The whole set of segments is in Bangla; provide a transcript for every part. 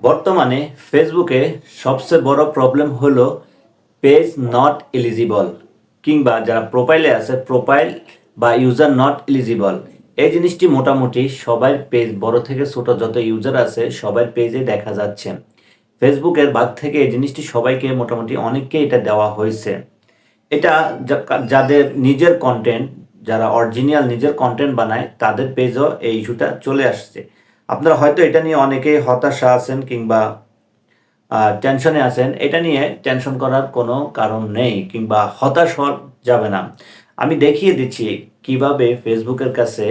বর্তমানে ফেসবুকে সবচেয়ে বড় প্রবলেম হলো পেজ নট এলিজিবল, কিংবা যারা প্রোফাইলে আছে প্রোফাইল বা ইউজার নট এলিজিবল। এই জিনিসটি মোটামুটি সবার পেজ, বড় থেকে ছোট যত ইউজার আছে সবার পেজে দেখা যাচ্ছে। ফেসবুকের ভাগ থেকে এই জিনিসটি সবাইকে মোটামুটি অনেককে এটা দেওয়া হয়েছে। এটা যাদের নিজের কন্টেন্ট, যারা অরিজিনাল নিজের কন্টেন্ট বানায় তাদের পেজও এই ইস্যুটা চলে আসছে। আপনারা হয়তো এটা নিয়ে অনেকেই হতাশা আছেন কিংবা টেনশনে আছেন। এটা নিয়ে টেনশন করার কোনো কারণ নেই কিংবা হতাশ হওয়া যাবে না। আমি দেখিয়ে দিচ্ছি কিভাবে ফেসবুকের কাছে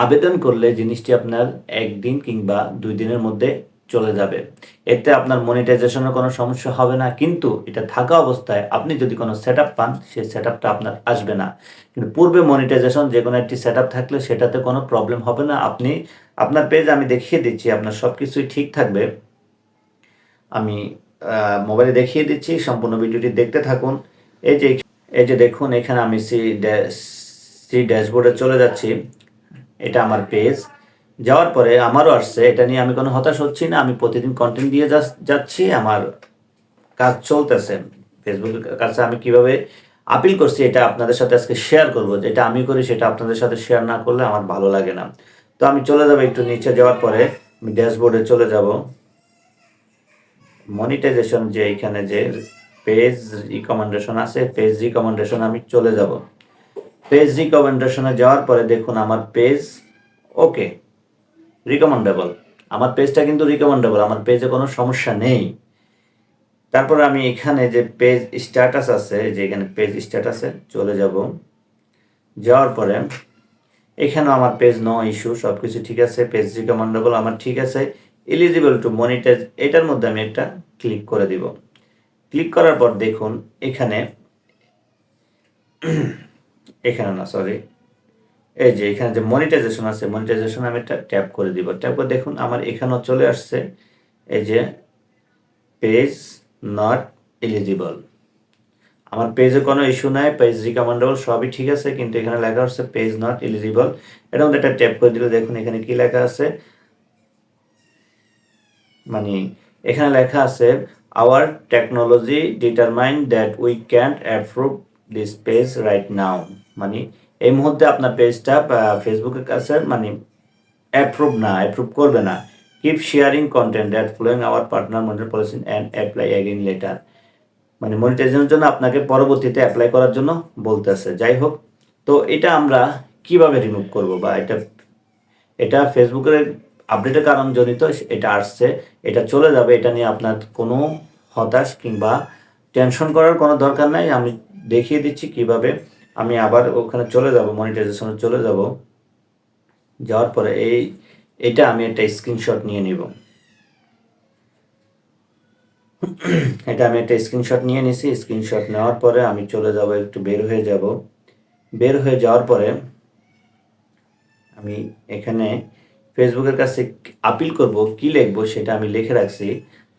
আবেদন করলে জিনিসটি আপনার একদিন কিংবা 2 দিনের মধ্যে চলে যাবে। এতে আপনার মনিটাইজেশনের কোনো সমস্যা হবে না, কিন্তু এটা থাকা অবস্থায় আপনি যদি কোনো সেটআপ পান সেই সেটআপটা আপনার আসবে না। কিন্তু পূর্বে মনিটাইজেশন যে কোনো একটি সেটআপ থাকলে সেটাতে কোনো প্রবলেম হবে না। আপনি আপনার পেজ আমি দেখিয়ে দিচ্ছি, আপনার সব কিছুই ঠিক থাকবে। আমি মোবাইলে দেখিয়ে দিচ্ছি, সম্পূর্ণ ভিডিওটি দেখতে থাকুন। এই যে দেখুন, এখানে আমি সি ড্যাশবোর্ডে চলে যাচ্ছি। এটা আমার পেজ। যাওয়ার পরে আমারও আসছে। এটা নিয়ে আমি কোনো হতাশ হচ্ছি না। আমি প্রতিদিন কন্টেন্ট দিয়ে যাচ্ছি। আমার কাজ চলতেছে। ফেসবুকের কাছে আমি কিভাবে আপিল করছি এটা আপনাদের সাথে আজকে শেয়ার করব। যেটা আমি করি সেটা আপনাদের সাথে শেয়ার না করলে আমার ভালো লাগে না। তো আমি চলে যাব, একটু নিচে যাওয়ার পরে আমি ড্যাশবোর্ডে চলে যাব। মনিটাইজেশন যে এখানে যে পেজ রিকমেন্ডেশন আছে, পেজ রিকমেন্ডেশন আমি চলে যাব। পেজ রিকমেন্ডেশনে যাওয়ার পরে দেখুন আমার পেজ ওকে, রিকমেন্ডেবল। আমার পেজটা কিন্তু রিকমেন্ডেবল, আমার পেজে কোনো সমস্যা নেই। তারপর আমি এখানে যে পেজ স্ট্যাটাস আছে, যে এখানে পেজ স্ট্যাটাসে চলে যাব। যাওয়ার পরে এখানেও আমার পেজ নো ইস্যু, সব কিছু ঠিক আছে। পেজ রিকমেন্ডেবল আমার ঠিক আছে। এলিজিবল টু মনিটাইজ, এটার মধ্যে আমি একটা ক্লিক করে দিব। ক্লিক করার পর দেখুন এখানে না, সরি, এই যে এখানে যে মনিটাইজেশন আছে, মনিটাইজেশন আমি একটা ট্যাপ করে দিব। ট্যাপ করে দেখুন আমার এখানেও চলে আসছে এই যে পেজ নট এলিজিবল। আমার পেজে কোনো ইস্যু নাই, পেজ রিকমেন্ডেবল সবই ঠিক আছে, কিন্তু এখানে লেখা হচ্ছে পেজ নট এলিজিবল। এটার মধ্যে একটা ট্যাপ করে দিলে দেখুন এখানে কি লেখা আছে, মানে এখানে লেখা আছে hour technology determine that we can't approve this page right now. মানে এই মুহূর্তে আপনার পেজটা ফেসবুকের কাছে মানে অ্যাপ্রুভ করবে না। Keep sharing content that following hour partner monitor policy and apply again letter. মানে মনিটাইজেশনের জন্য আপনাকে পরবর্তীতে অ্যাপ্লাই করার জন্য বলতেছে। যাই হোক, তো এটা আমরা কিভাবে রিমুভ করব, বা এটা ফেসবুকের আপডেটের কারণ জনিত এটা আসছে, এটা চলে যাবে। এটা নিয়ে আপনার কোনো হতাশ কিংবা টেনশন করার কোনো দরকার নাই। আমি দেখিয়ে দিচ্ছি কিভাবে। আমি আবার ওখানে চলে যাব, মনিটাইজেশনে চলে যাব। যাওয়ার পরে এটা আমি একটা স্ক্রিনশট নিয়ে নিব। এটা আমি একটা স্ক্রিনশট নিয়ে নিছি। স্ক্রিনশট নেওয়ার পরে আমি চলে যাব, একটু বের হয়ে যাব। বের হয়ে যাওয়ার পরে আমি এখানে ফেসবুকের কাছে আপিল করব, কি লিখবো সেটা আমি লিখে রাখছি।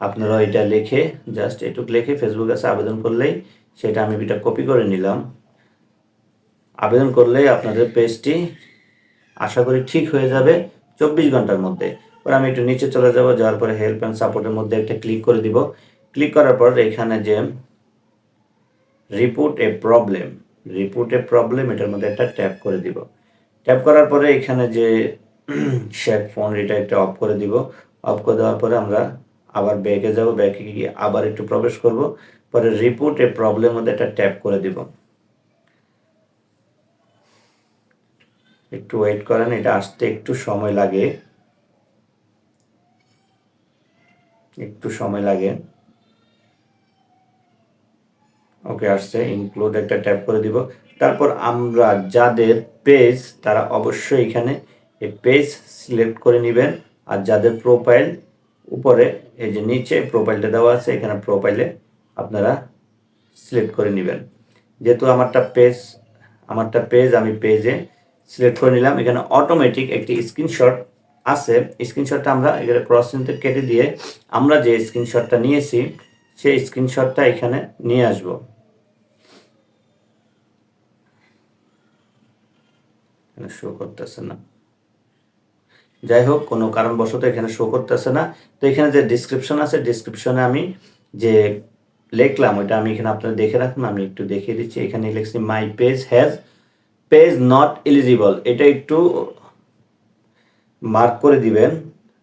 আপনারা এটা লিখে, জাস্ট এটুকু লিখে ফেসবুকের কাছে আবেদন করলেই, সেটা আমি এটা কপি করে নিলাম। আবেদন করলেই আপনাদের পেজটি আশা করি ঠিক হয়ে যাবে 24 ঘন্টার মধ্যে। পরে আমি একটু নিচে চলে যাব, যাওয়ার পরে হেল্প অ্যান্ড সাপোর্টের মধ্যে একটা ক্লিক করে দিব। ক্লিক করার পর এখানে যে রিপোর্ট এ প্রবলেম, এটার মধ্যে একটা ট্যাপ করে দিব। ট্যাপ করার পরে এখানে যে শেয়ার ফোন, এটা একটা অফ করে দিব। অফ করে দেওয়ার পরে আমরা আবার ব্যাকে যাব। ব্যাকে গিয়ে আবার একটু প্রবেশ করব। পরে রিপোর্ট এ প্রবলেম মধ্যে একটা ট্যাপ করে দিব। একটু ওয়েট করেন, এটা আসতে একটু সময় লাগে, ওকে আসছে। ইনক্লুড একটা ট্যাপ করে দিব। তারপর আমরা যাদের পেজ, তারা অবশ্যই এখানে এই পেজ সিলেক্ট করে নেবেন। আর যাদের প্রোফাইল উপরে, এই যে নিচে প্রোফাইলটা দেওয়া আছে, এখানে প্রোফাইলে আপনারা সিলেক্ট করে নেবেন। যেহেতু আমারটা পেজ আমি পেজে সিলেক্ট করে নিলাম। এখানে অটোমেটিক একটি স্ক্রিনশট আছে। স্ক্রিনশটটা আমরা এখানে ক্রস চিহ্ন কেটে দিয়ে আমরা যে স্ক্রিনশটটা নিয়েছি সেই স্ক্রিনশটটা এখানে নিয়ে আসব। শো করতেছে না, যাই হোক, কোনো কারণবশত এখানে শো করতেছে না। তো এখানে যে ডিসক্রিপশন আছে, ডিসক্রিপশনে আমি যে লিখলাম ওইটা আমি এখানে আপনারা দেখে রাখুন, আমি একটু দেখিয়ে দিচ্ছি। এখানে লিখছি মাই পেজ নট এলিজিবল, এটা একটু মার্ক করে দিবেন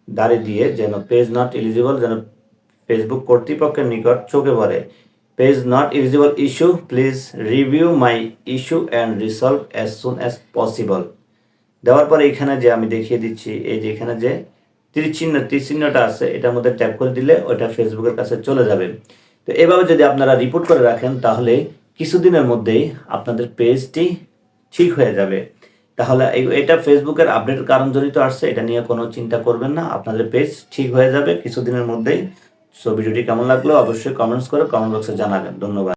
দাঁড়িয়ে দিয়ে, যেন পেজ নট এলিজিবল যেন ফেসবুক কর্তৃপক্ষের নিকট চোখে পড়ে। Page not eligible issue, please review my issue and resolve as soon as possible. দেওয়ার পরে এখানে যে আমি দেখিয়ে দিচ্ছি, এই যে এখানে যে তীর চিহ্নটা আছে, এটার মধ্যে ট্যাপ করে দিলে ওইটা ফেসবুকের কাছে চলে যাবে। তো এভাবে যদি আপনারা রিপোর্ট করে রাখেন, তাহলে কিছুদিনের মধ্যেই আপনাদের পেজটি ঠিক হয়ে যাবে। তাহলে এটা ফেসবুকের আপডেটের কারণজনিত আসছে, এটা নিয়ে কোনো চিন্তা করবেন না, আপনাদের পেজ ঠিক হয়ে যাবে কিছুদিনের মধ্যেই। সো ভিডিওটি কেমন লাগলো অবশ্যই কমেন্টস করে কমেন্ট বক্সে জানাবেন। ধন্যবাদ।